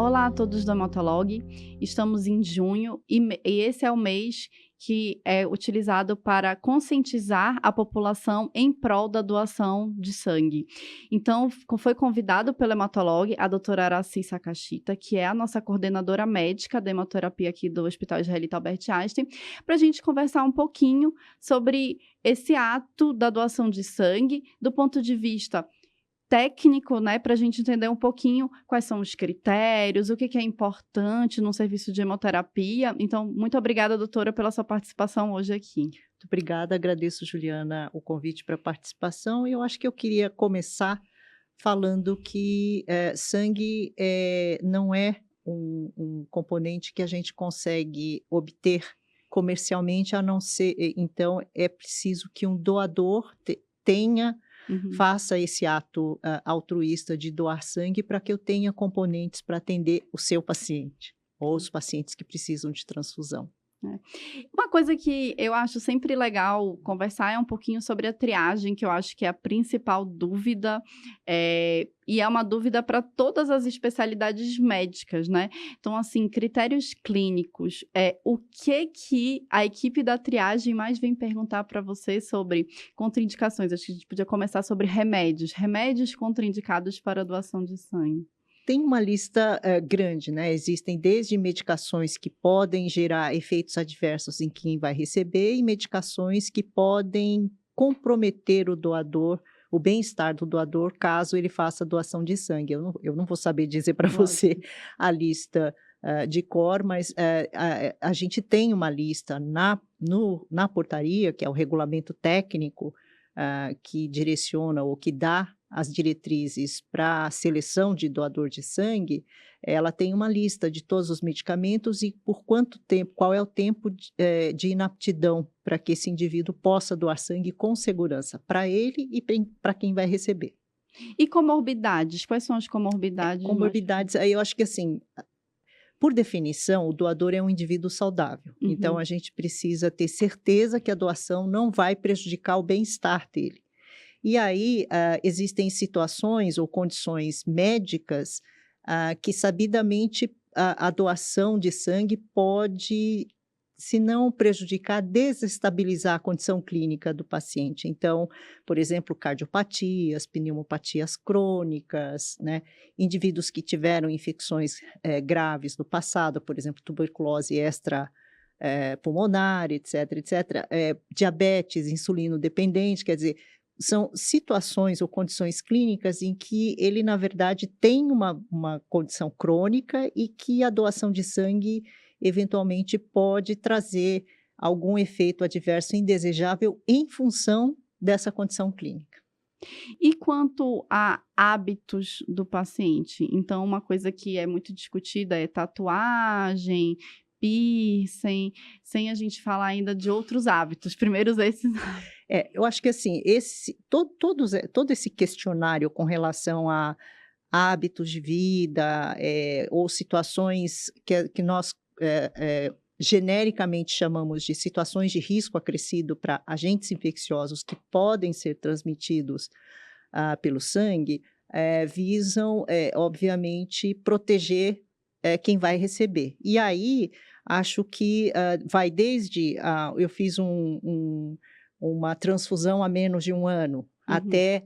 Olá a todos do Hematolog, estamos em junho e esse é o mês que é utilizado para conscientizar a população em prol da doação de sangue. Então, foi convidado pelo Hematolog a doutora Aracy Sakashita, que é a nossa coordenadora médica da hemoterapia aqui do Hospital Israelita Albert Einstein, para a gente conversar um pouquinho sobre esse ato da doação de sangue do ponto de vista técnico, né, para a gente entender um pouquinho quais são os critérios, o que é importante no serviço de hemoterapia. Então, muito obrigada, doutora, pela sua participação hoje aqui. Muito obrigada, agradeço, Juliana, o convite para a participação. E eu acho que eu queria começar falando que sangue não é um componente que a gente consegue obter comercialmente, a não ser, então é preciso que um doador tenha faça esse ato altruísta de doar sangue para que eu tenha componentes para atender o seu paciente ou os pacientes que precisam de transfusão. Uma coisa que eu acho sempre legal conversar é um pouquinho sobre a triagem, que eu acho que é a principal dúvida, e é uma dúvida para todas as especialidades médicas, né? Então, assim, critérios clínicos, o que a equipe da triagem mais vem perguntar para você sobre contraindicações? Acho que a gente podia começar sobre remédios contraindicados para a doação de sangue. Tem uma lista grande, né? Existem desde medicações que podem gerar efeitos adversos em quem vai receber e medicações que podem comprometer o doador, o bem-estar do doador, caso ele faça doação de sangue. Eu não vou saber dizer para você a lista de cor, mas a gente tem uma lista na portaria, que é o regulamento técnico, que direciona ou que dá as diretrizes para a seleção de doador de sangue. Ela tem uma lista de todos os medicamentos e por quanto tempo, qual é o tempo de inaptidão para que esse indivíduo possa doar sangue com segurança, para ele e para quem vai receber. E comorbidades? Quais são as comorbidades? Comorbidades, aí eu acho que assim, por definição, o doador é um indivíduo saudável. Então, a gente precisa ter certeza que a doação não vai prejudicar o bem-estar dele. E aí, existem situações ou condições médicas que sabidamente a doação de sangue pode, se não prejudicar, desestabilizar a condição clínica do paciente. Então, por exemplo, cardiopatias, pneumopatias crônicas, né? Indivíduos que tiveram infecções graves no passado, por exemplo, tuberculose pulmonar, etc. Diabetes, insulino dependente, quer dizer, são situações ou condições clínicas em que ele, na verdade, tem uma condição crônica e que a doação de sangue, eventualmente, pode trazer algum efeito adverso indesejável em função dessa condição clínica. E quanto a hábitos do paciente? Então, uma coisa que é muito discutida é tatuagem, piercing, sem a gente falar ainda de outros hábitos. Primeiro esses. Eu acho que assim, todo esse questionário com relação a hábitos de vida, ou situações que nós genericamente chamamos de situações de risco acrescido para agentes infecciosos que podem ser transmitidos pelo sangue, visam, obviamente, proteger quem vai receber. E aí, acho que vai desde, eu fiz uma transfusão há menos de 1 ano, até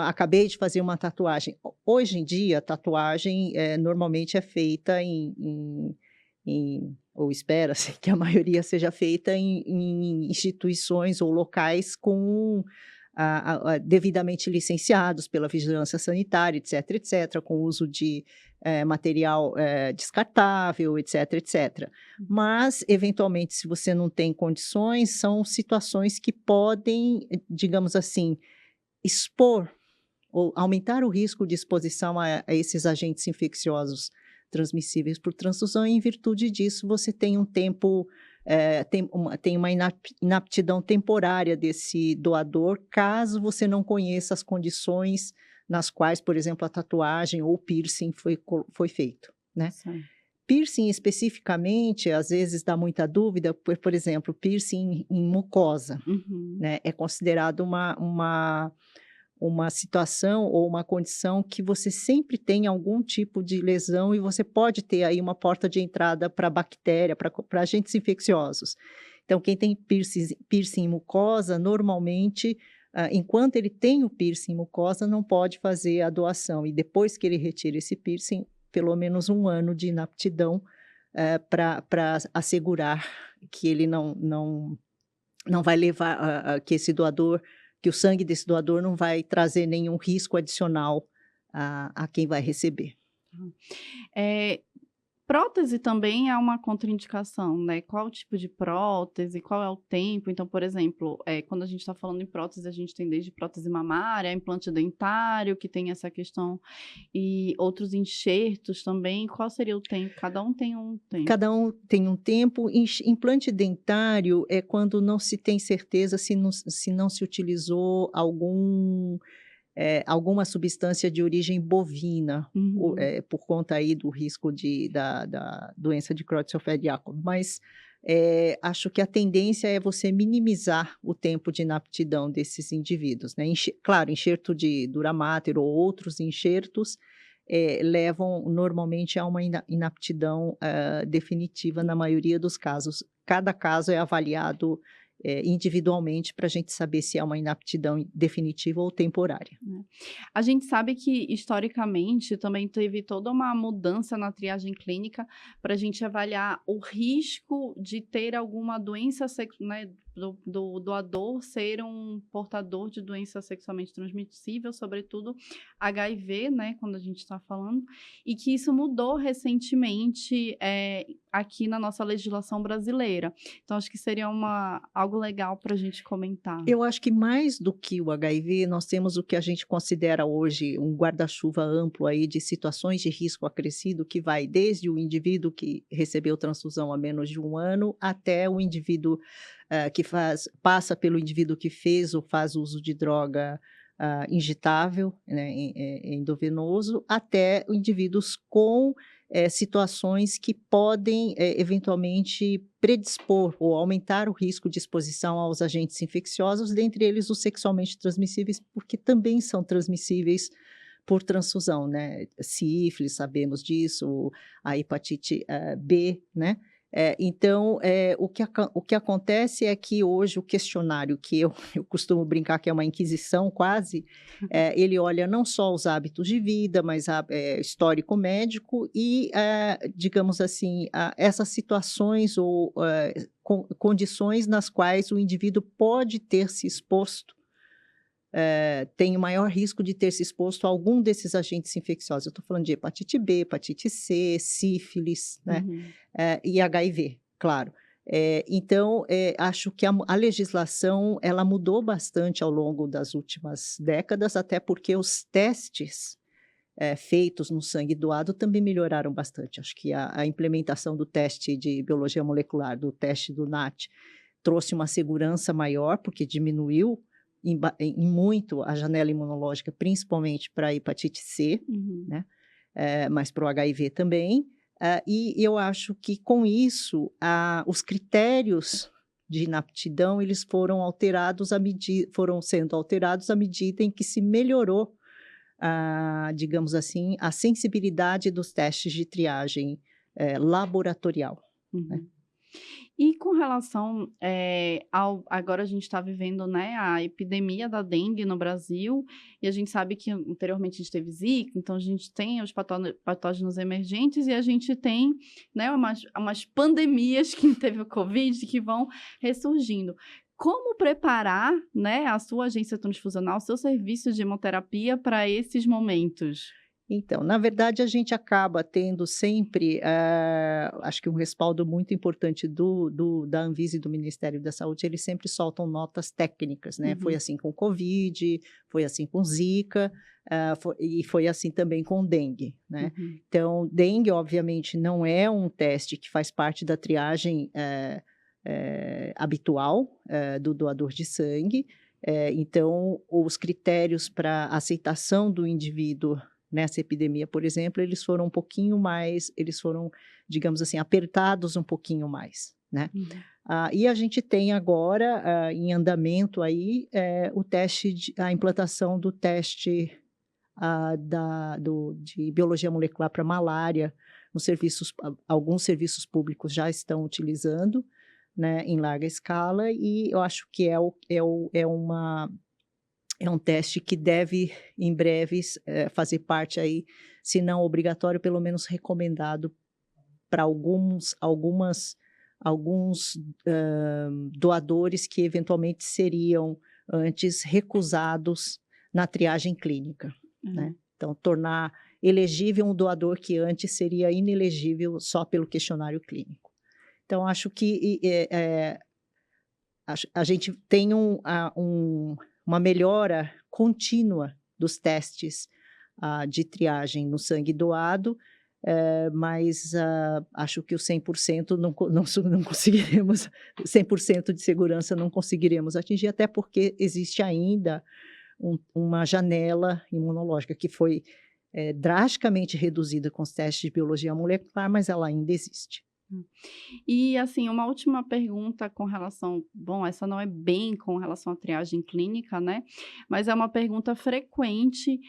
acabei de fazer uma tatuagem. Hoje em dia, a tatuagem normalmente é feita ou espera-se que a maioria seja feita em instituições ou locais devidamente licenciados pela vigilância sanitária, etc., com uso de material descartável, etc. Mas, eventualmente, se você não tem condições, são situações que podem, digamos assim, expor ou aumentar o risco de exposição a esses agentes infecciosos transmissíveis por transfusão, e em virtude disso você tem um tempo, tem uma inaptidão temporária desse doador, caso você não conheça as condições nas quais, por exemplo, a tatuagem ou piercing foi feito, né? Sim. Piercing especificamente, às vezes dá muita dúvida, por exemplo, piercing em mucosa, né? É considerado uma situação ou uma condição que você sempre tem algum tipo de lesão e você pode ter aí uma porta de entrada para bactéria, para agentes infecciosos. Então, quem tem piercing em mucosa, normalmente, enquanto ele tem o piercing em mucosa, não pode fazer a doação. E depois que ele retira esse piercing, pelo menos 1 ano de inaptidão para assegurar que ele não vai levar que o sangue desse doador não vai trazer nenhum risco adicional a quem vai receber. Eh, Prótese também é uma contraindicação, né? Qual o tipo de prótese, qual é o tempo? Então, por exemplo, quando a gente está falando em prótese, a gente tem desde prótese mamária, implante dentário, que tem essa questão, e outros enxertos também. Qual seria o tempo? Cada um tem um tempo. Cada um tem um tempo. Implante dentário é quando não se tem certeza se não se utilizou alguma substância de origem bovina, Uhum. por conta aí do risco da doença de Creutzfeldt-Jakob. Mas acho que a tendência é você minimizar o tempo de inaptidão desses indivíduos, né? Claro, enxerto de Duramáter ou outros enxertos levam normalmente a uma inaptidão definitiva na maioria dos casos. Cada caso é avaliado individualmente para a gente saber se é uma inaptidão definitiva ou temporária. Né. A gente sabe que, historicamente, também teve toda uma mudança na triagem clínica para a gente avaliar o risco de ter alguma doença, né, do doador ser um portador de doença sexualmente transmissível, sobretudo HIV, né, quando a gente está falando, e que isso mudou recentemente aqui na nossa legislação brasileira. Então, acho que seria algo legal para a gente comentar. Eu acho que mais do que o HIV, nós temos o que a gente considera hoje um guarda-chuva amplo aí de situações de risco acrescido, que vai desde o indivíduo que recebeu transfusão há menos de 1 ano, até o indivíduo que passa pelo indivíduo que fez ou faz uso de droga injetável, né, endovenoso, até indivíduos com situações que podem eventualmente predispor ou aumentar o risco de exposição aos agentes infecciosos, dentre eles os sexualmente transmissíveis, porque também são transmissíveis por transfusão, né? Sífilis, sabemos disso, a hepatite B, né? Então, o que acontece é que hoje o questionário, que eu costumo brincar que é uma inquisição quase, ele olha não só os hábitos de vida, mas histórico médico e, digamos assim, essas situações ou condições nas quais o indivíduo pode ter se exposto, tem o maior risco de ter se exposto a algum desses agentes infecciosos. Eu estou falando de hepatite B, hepatite C, sífilis, né? Uhum. E HIV, claro. Então, acho que a legislação ela mudou bastante ao longo das últimas décadas, até porque os testes feitos no sangue doado também melhoraram bastante. Acho que a implementação do teste de biologia molecular, do teste do NAT, trouxe uma segurança maior, porque diminuiu em muito a janela imunológica, principalmente para a hepatite C, Uhum. né? Mas para o HIV também. E eu acho que com isso, os critérios de inaptidão, eles foram sendo alterados à medida em que se melhorou, digamos assim, a sensibilidade dos testes de triagem laboratorial, né? Uhum. E com relação agora a gente está vivendo, né, a epidemia da dengue no Brasil, e a gente sabe que anteriormente a gente teve Zika, então a gente tem os patógenos emergentes e a gente tem, né, umas pandemias que teve o Covid que vão ressurgindo. Como preparar, né, a sua agência transfusional, o seu serviço de hemoterapia para esses momentos? Então, na verdade, a gente acaba tendo sempre, acho que um respaldo muito importante da Anvisa e do Ministério da Saúde, eles sempre soltam notas técnicas, né? Foi Uhum. assim com Covid, foi assim com Zika, e foi assim também com dengue, né? Uhum. Então, dengue, obviamente, não é um teste que faz parte da triagem habitual do doador de sangue. Então, os critérios para aceitação do indivíduo nessa epidemia, por exemplo, eles foram, digamos assim, apertados um pouquinho mais, né? Uhum. E a gente tem agora, em andamento aí, a implantação do teste de biologia molecular para malária, alguns serviços públicos já estão utilizando, né, em larga escala, e eu acho que é um teste que deve, em breve, fazer parte aí, se não obrigatório, pelo menos recomendado para alguns doadores que eventualmente seriam antes recusados na triagem clínica, né? Então, tornar elegível um doador que antes seria inelegível só pelo questionário clínico. Então, acho que a gente tem uma melhora contínua dos testes de triagem no sangue doado, mas acho que o 100% não conseguiremos, 100% de segurança não conseguiremos atingir, até porque existe ainda uma janela imunológica que foi drasticamente reduzida com os testes de biologia molecular, mas ela ainda existe. E, assim, uma última pergunta com relação, bom, essa não é bem com relação à triagem clínica, né, mas é uma pergunta frequente,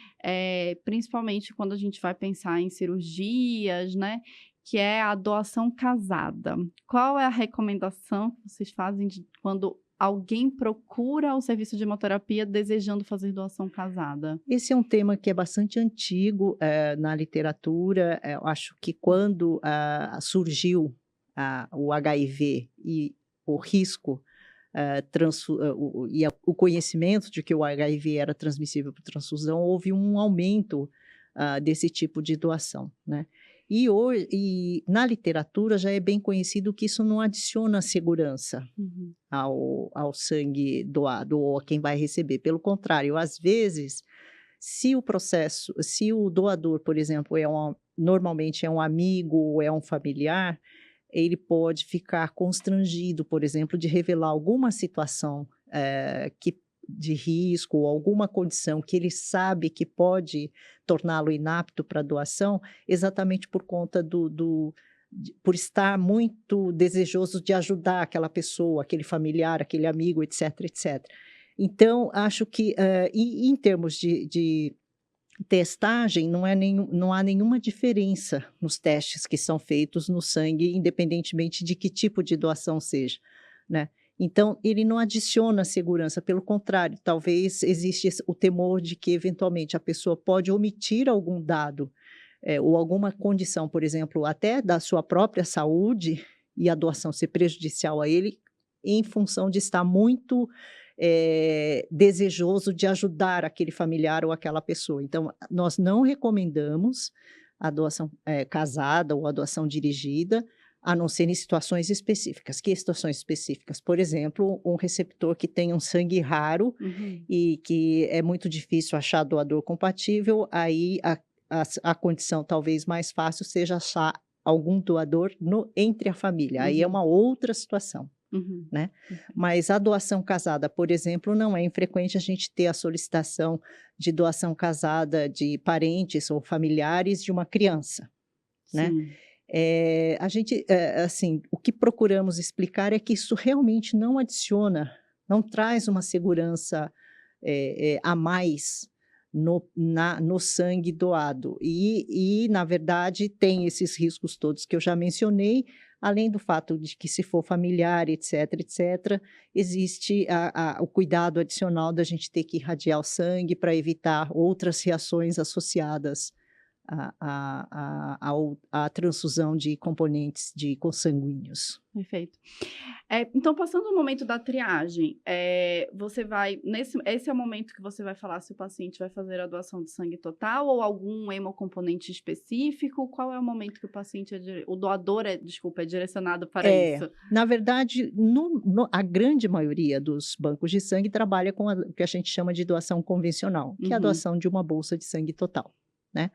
principalmente quando a gente vai pensar em cirurgias, né, que é a doação casada. Qual é a recomendação que vocês fazem quando alguém procura o serviço de hemoterapia desejando fazer doação casada? Esse é um tema que é bastante antigo, na literatura. Eu acho que quando surgiu o HIV e o risco, o conhecimento de que o HIV era transmissível por transfusão, houve um aumento desse tipo de doação, né? E na literatura já é bem conhecido que isso não adiciona segurança ao sangue doado ou a quem vai receber. Pelo contrário, às vezes, se o doador, por exemplo, normalmente é um amigo ou é um familiar, ele pode ficar constrangido, por exemplo, de revelar alguma situação de risco ou alguma condição que ele sabe que pode torná-lo inapto para doação, exatamente por conta por estar muito desejoso de ajudar aquela pessoa, aquele familiar, aquele amigo, etc, etc. Então, acho que, em termos de testagem, não há nenhuma diferença nos testes que são feitos no sangue, independentemente de que tipo de doação seja, né? Então, ele não adiciona segurança, pelo contrário, talvez exista o temor de que, eventualmente, a pessoa pode omitir algum dado, ou alguma condição, por exemplo, até da sua própria saúde, e a doação ser prejudicial a ele, em função de estar muito desejoso de ajudar aquele familiar ou aquela pessoa. Então, nós não recomendamos a doação casada ou a doação dirigida, a não ser em situações específicas. Que situações específicas? Por exemplo, um receptor que tem um sangue raro e que é muito difícil achar doador compatível, aí a condição talvez mais fácil seja achar algum doador entre a família. Aí é uma outra situação. Né? Mas a doação casada, por exemplo, não é infrequente a gente ter a solicitação de doação casada de parentes ou familiares de uma criança, né? A gente, assim, o que procuramos explicar é que isso realmente não adiciona, não traz uma segurança a mais no sangue doado. E, na verdade, tem esses riscos todos que eu já mencionei, além do fato de que, se for familiar, etc., etc., existe o cuidado adicional da gente ter que irradiar o sangue para evitar outras reações associadas à transfusão de componentes consanguíneos. Perfeito. Então, passando o momento da triagem, esse é o momento que você vai falar se o paciente vai fazer a doação de sangue total ou algum hemocomponente específico? Qual é o momento que o doador é direcionado para isso? Na verdade, a grande maioria dos bancos de sangue trabalha com o que a gente chama de doação convencional, que é a doação de uma bolsa de sangue total, né?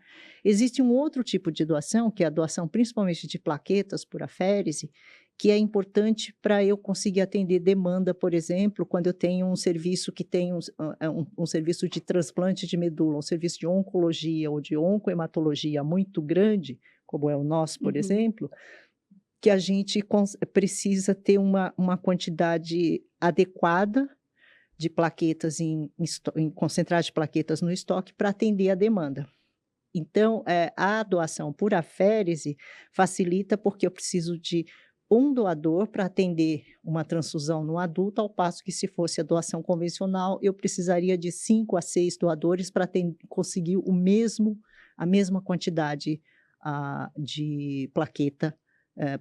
Existe um outro tipo de doação, que é a doação principalmente de plaquetas por aférese, que é importante para eu conseguir atender demanda, por exemplo, quando eu tenho um serviço que tem um serviço de transplante de medula, um serviço de oncologia ou de oncohematologia muito grande, como é o nosso, por exemplo, que a gente precisa ter uma quantidade adequada de plaquetas em concentrado de plaquetas no estoque para atender a demanda. Então, a doação por aférese facilita porque eu preciso de um doador para atender uma transfusão no adulto, ao passo que se fosse a doação convencional, eu precisaria de 5 a 6 doadores para conseguir a mesma quantidade de plaqueta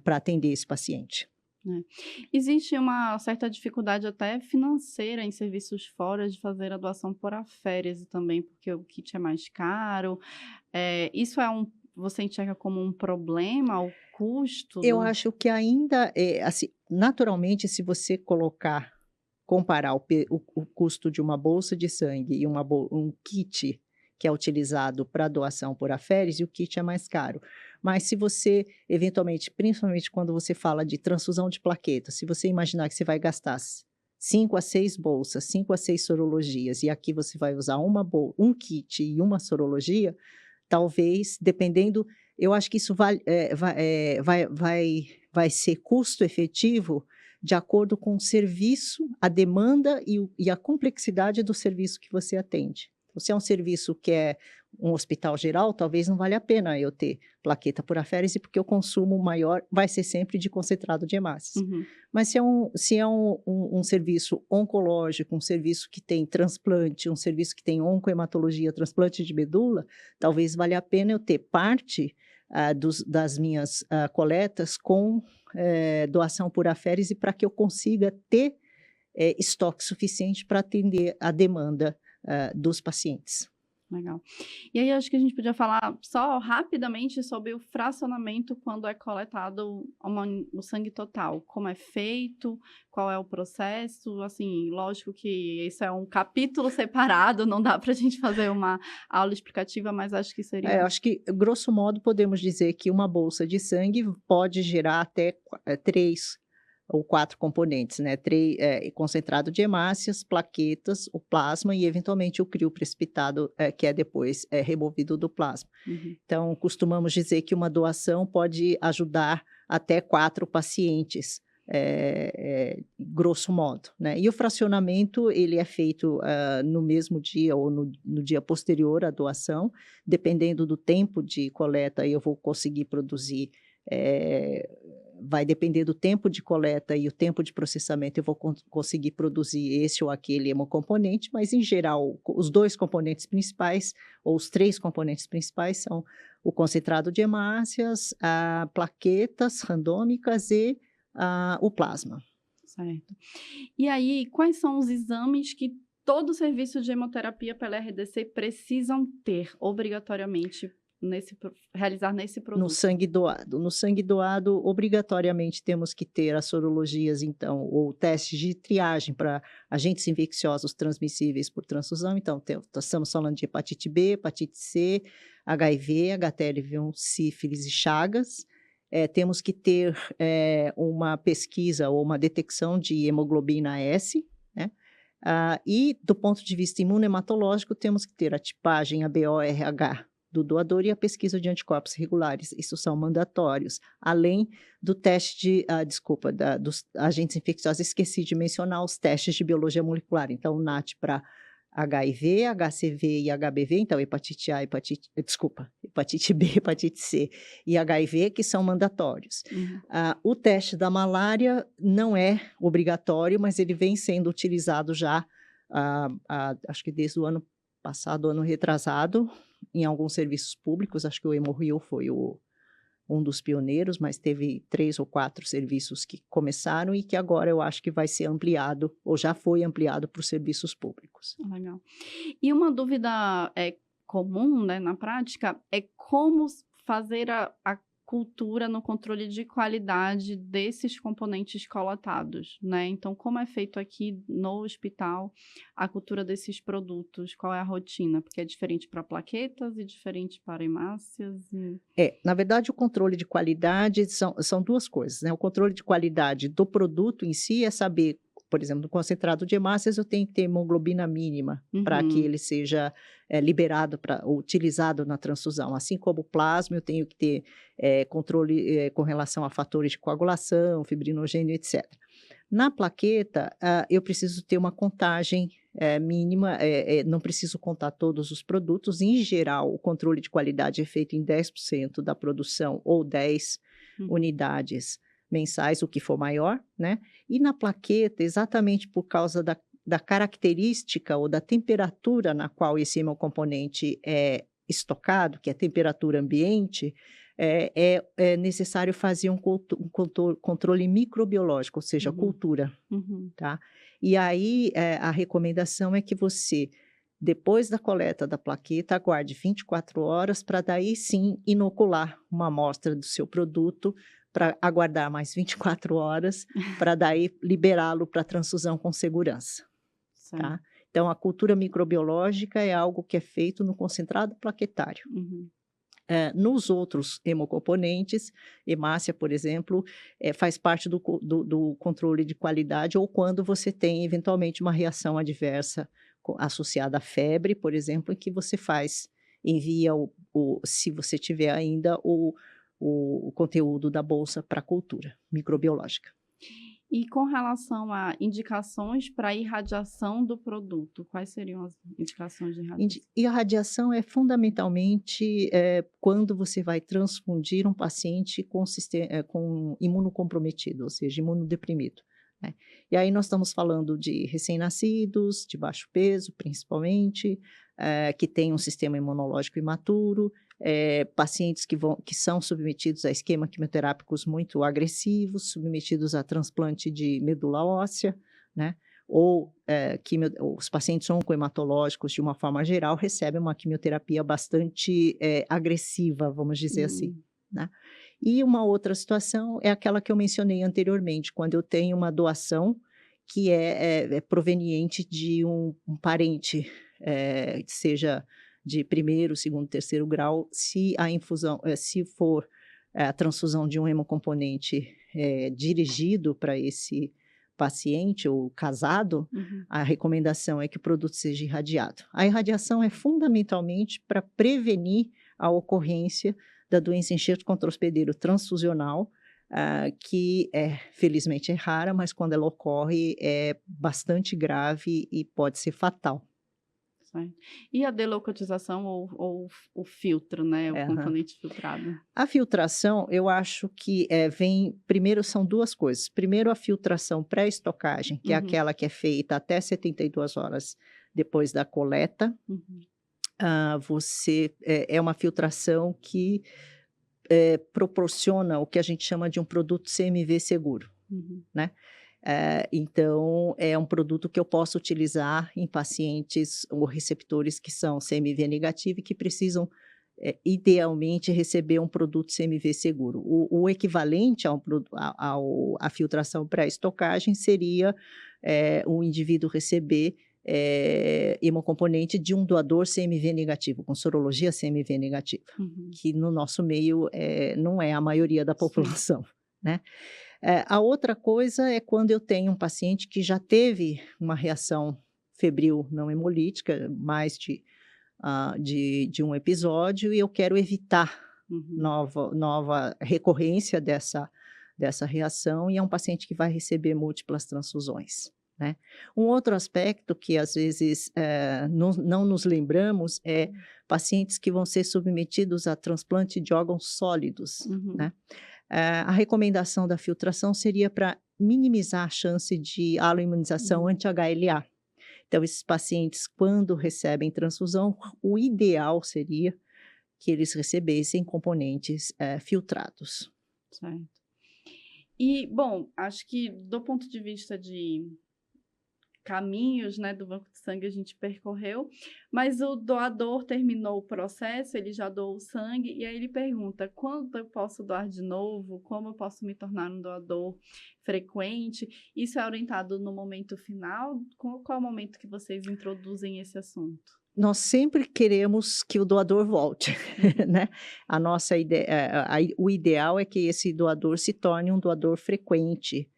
para atender esse paciente. Existe uma certa dificuldade até financeira em serviços fora de fazer a doação por aférese também, porque o kit é mais caro. Isso você enxerga como um problema, o custo? Eu acho que ainda, assim, naturalmente, se você comparar o custo de uma bolsa de sangue e um kit que é utilizado para doação por aférese, o kit é mais caro. Mas se você, eventualmente, principalmente quando você fala de transfusão de plaquetas, se você imaginar que você vai gastar 5 a 6 bolsas, 5 a 6 sorologias, e aqui você vai usar um kit e uma sorologia, talvez, dependendo, eu acho que isso vai ser custo efetivo de acordo com o serviço, a demanda e a complexidade do serviço que você atende. Se é um serviço que é um hospital geral, talvez não valha a pena eu ter plaqueta por aférese, porque o consumo maior vai ser sempre de concentrado de hemácias. Uhum. Mas se é um serviço oncológico, um serviço que tem transplante, um serviço que tem oncohematologia, transplante de medula, talvez valha a pena eu ter parte das minhas coletas com doação por aférese para que eu consiga ter estoque suficiente para atender a demanda dos pacientes. Legal. E aí, acho que a gente podia falar só rapidamente sobre o fracionamento quando é coletado o sangue total. Como é feito, qual é o processo, assim, lógico que isso é um capítulo separado, não dá para a gente fazer uma aula explicativa, mas acho que seria... Acho que, grosso modo, podemos dizer que uma bolsa de sangue pode gerar até 3 ou 4 componentes, né? Concentrado de hemácias, plaquetas, o plasma e, eventualmente, o crio precipitado, que é depois removido do plasma. Uhum. Então, costumamos dizer que uma doação pode ajudar até 4 pacientes, grosso modo, né? E o fracionamento, ele é feito no mesmo dia ou no dia posterior à doação, dependendo do tempo de coleta, eu vou conseguir produzir... vai depender do tempo de coleta e o tempo de processamento, eu vou conseguir produzir esse ou aquele hemocomponente, mas, em geral, os 2 componentes principais, ou os 3 componentes principais, são o concentrado de hemácias, plaquetas randômicas e o plasma. Certo. E aí, quais são os exames que todo serviço de hemoterapia pela RDC precisam ter, obrigatoriamente, realizar nesse produto? No sangue doado, obrigatoriamente temos que ter as sorologias, então, ou testes de triagem para agentes infecciosos transmissíveis por transfusão. Então, estamos falando de hepatite B, hepatite C, HIV, HTLV1, sífilis e chagas. Temos que ter uma pesquisa ou uma detecção de hemoglobina S, né? E, do ponto de vista imunohematológico, temos que ter a tipagem ABO-RH do doador e a pesquisa de anticorpos regulares. Isso são mandatórios, além do teste dos agentes infecciosos. Esqueci de mencionar os testes de biologia molecular. Então, o NAT para HIV, HCV e HBV, então hepatite A, hepatite B, hepatite C e HIV, que são mandatórios. Uhum. O teste da malária não é obrigatório, mas ele vem sendo utilizado já, acho que desde o ano passado, ano retrasado, em alguns serviços públicos. Acho que o Hemorrio foi um dos pioneiros, mas teve 3 ou 4 serviços que começaram e que agora eu acho que vai ser ampliado, ou já foi ampliado para os serviços públicos. Legal. E uma dúvida comum, né, na prática, é como fazer a cultura no controle de qualidade desses componentes coletados, né? Então, como é feito aqui no hospital a cultura desses produtos? Qual é a rotina? Porque é diferente para plaquetas e diferente para hemácias. Na verdade, o controle de qualidade são 2 coisas, né? O controle de qualidade do produto em si é saber por exemplo, no concentrado de hemácias eu tenho que ter hemoglobina mínima para que ele seja liberado, utilizado na transfusão. Assim como o plasma, eu tenho que ter controle com relação a fatores de coagulação, fibrinogênio, etc. Na plaqueta, eu preciso ter uma contagem mínima, não preciso contar todos os produtos. Em geral, o controle de qualidade é feito em 10% da produção ou 10 unidades mensais, o que for maior, né? E na plaqueta, exatamente por causa da característica ou da temperatura na qual esse hemocomponente é estocado, que é a temperatura ambiente, é necessário fazer um controle microbiológico, ou seja, cultura, tá? E aí, a recomendação é que você, depois da coleta da plaqueta, aguarde 24 horas para daí sim inocular uma amostra do seu produto, para aguardar mais 24 horas, para daí liberá-lo para transfusão com segurança, tá? Então, a cultura microbiológica é algo que é feito no concentrado plaquetário. Nos outros hemocomponentes, hemácia, por exemplo, faz parte do controle de qualidade, ou quando você tem, eventualmente, uma reação adversa associada à febre, por exemplo, em que você envia, se você tiver ainda, o conteúdo da bolsa para a cultura microbiológica. E com relação a indicações para irradiação do produto, quais seriam as indicações de irradiação? Irradiação é fundamentalmente quando você vai transfundir um paciente com imunocomprometido, ou seja, imunodeprimido, né? E aí nós estamos falando de recém-nascidos, de baixo peso, principalmente, que têm um sistema imunológico imaturo, pacientes que são submetidos a esquema quimioterápicos muito agressivos, submetidos a transplante de medula óssea, né? Ou os pacientes oncohematológicos, de uma forma geral, recebem uma quimioterapia bastante agressiva, vamos dizer assim, né? E uma outra situação é aquela que eu mencionei anteriormente, quando eu tenho uma doação que é proveniente de um parente, seja de primeiro, segundo, terceiro grau, se for a transfusão de um hemocomponente dirigido para esse paciente ou casado, a recomendação é que o produto seja irradiado. A irradiação é fundamentalmente para prevenir a ocorrência da doença enxerto contra hospedeiro transfusional, que felizmente é rara, mas quando ela ocorre é bastante grave e pode ser fatal. E a deleucotização ou o filtro, né, o componente filtrado? A filtração, eu acho que primeiro são duas coisas. Primeiro, a filtração pré-estocagem, que é aquela que é feita até 72 horas depois da coleta. É uma filtração que proporciona o que a gente chama de um produto CMV seguro, né? Então, é um produto que eu posso utilizar em pacientes ou receptores que são CMV negativo e que precisam, idealmente, receber um produto CMV seguro. O equivalente à filtração pré-estocagem seria o indivíduo receber hemocomponente de um doador CMV negativo, com sorologia CMV negativa, que no nosso meio não é a maioria da população, né? A outra coisa é quando eu tenho um paciente que já teve uma reação febril não hemolítica, mais de um episódio, e eu quero evitar nova recorrência dessa reação, e é um paciente que vai receber múltiplas transfusões, né? Um outro aspecto que às vezes não nos lembramos é pacientes que vão ser submetidos a transplante de órgãos sólidos, né? A recomendação da filtração seria para minimizar a chance de aloimunização anti-HLA. Então, esses pacientes, quando recebem transfusão, o ideal seria que eles recebessem componentes filtrados. Certo. E, bom, acho que do ponto de vista de caminhos, né, do banco de sangue a gente percorreu, mas o doador terminou o processo, ele já doou o sangue, e aí ele pergunta, quando eu posso doar de novo? Como eu posso me tornar um doador frequente? Isso é orientado no momento final? Qual é o momento que vocês introduzem esse assunto? Nós sempre queremos que o doador volte, né? A nossa ideia, o ideal é que esse doador se torne um doador frequente,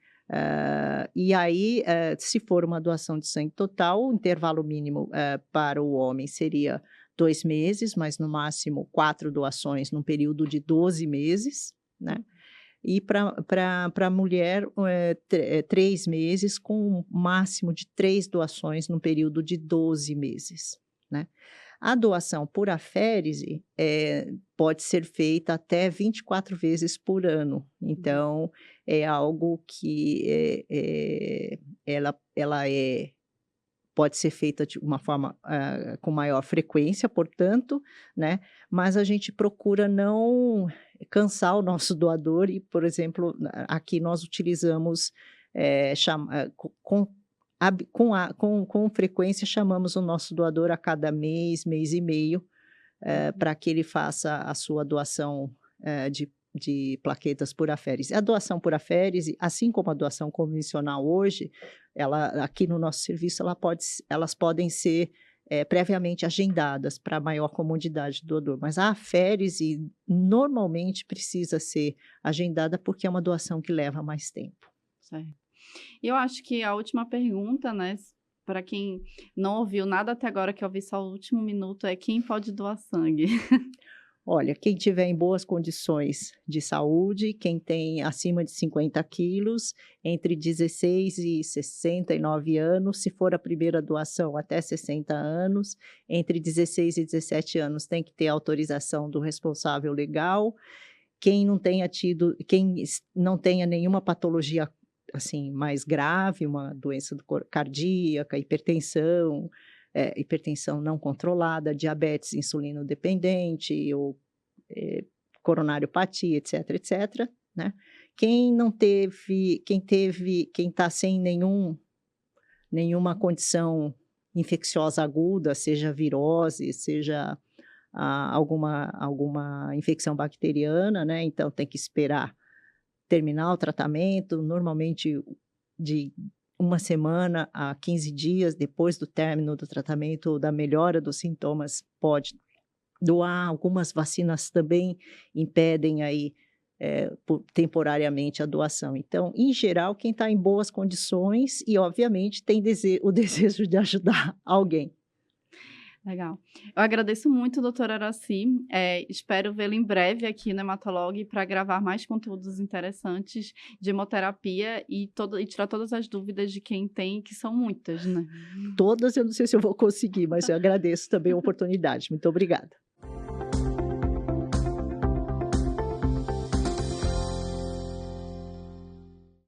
E aí, se for uma doação de sangue total, o intervalo mínimo para o homem seria 2 meses, mas no máximo 4 doações num período de 12 meses, né? E para a mulher, 3 meses, com um máximo de 3 doações num período de 12 meses, né? A doação por aférese pode ser feita até 24 vezes por ano. Então, é algo que ela pode ser feita de uma forma com maior frequência, portanto, né? Mas a gente procura não cansar o nosso doador e, por exemplo, aqui nós utilizamos com frequência chamamos o nosso doador a cada mês, mês e meio, para que ele faça a sua doação de plaquetas por aférese. A doação por aférese, assim como a doação convencional hoje, aqui no nosso serviço, elas podem ser previamente agendadas para maior comodidade do doador, mas a aférese normalmente precisa ser agendada porque é uma doação que leva mais tempo. Certo. E eu acho que a última pergunta, né, para quem não ouviu nada até agora, que eu ouvi só o último minuto, é quem pode doar sangue? Olha, quem tiver em boas condições de saúde, quem tem acima de 50 quilos, entre 16 e 69 anos, se for a primeira doação até 60 anos, entre 16 e 17 anos tem que ter autorização do responsável legal, quem não não tenha nenhuma patologia assim mais grave, uma doença cardíaca, hipertensão não controlada, diabetes insulino dependente ou coronariopatia, etc, etc, né? Quem está sem nenhuma condição infecciosa aguda, seja virose, seja alguma infecção bacteriana, né? Então tem que esperar terminar o tratamento, normalmente de 1 semana a 15 dias depois do término do tratamento ou da melhora dos sintomas, pode doar. Algumas vacinas também impedem aí, temporariamente a doação. Então, em geral, quem está em boas condições e, obviamente, tem o desejo de ajudar alguém. Legal. Eu agradeço muito, doutora Aracy. Espero vê-lo em breve aqui no Hematolog para gravar mais conteúdos interessantes de hemoterapia e tirar todas as dúvidas de quem tem, que são muitas, né? Todas eu não sei se eu vou conseguir, mas eu agradeço também a oportunidade. Muito obrigada.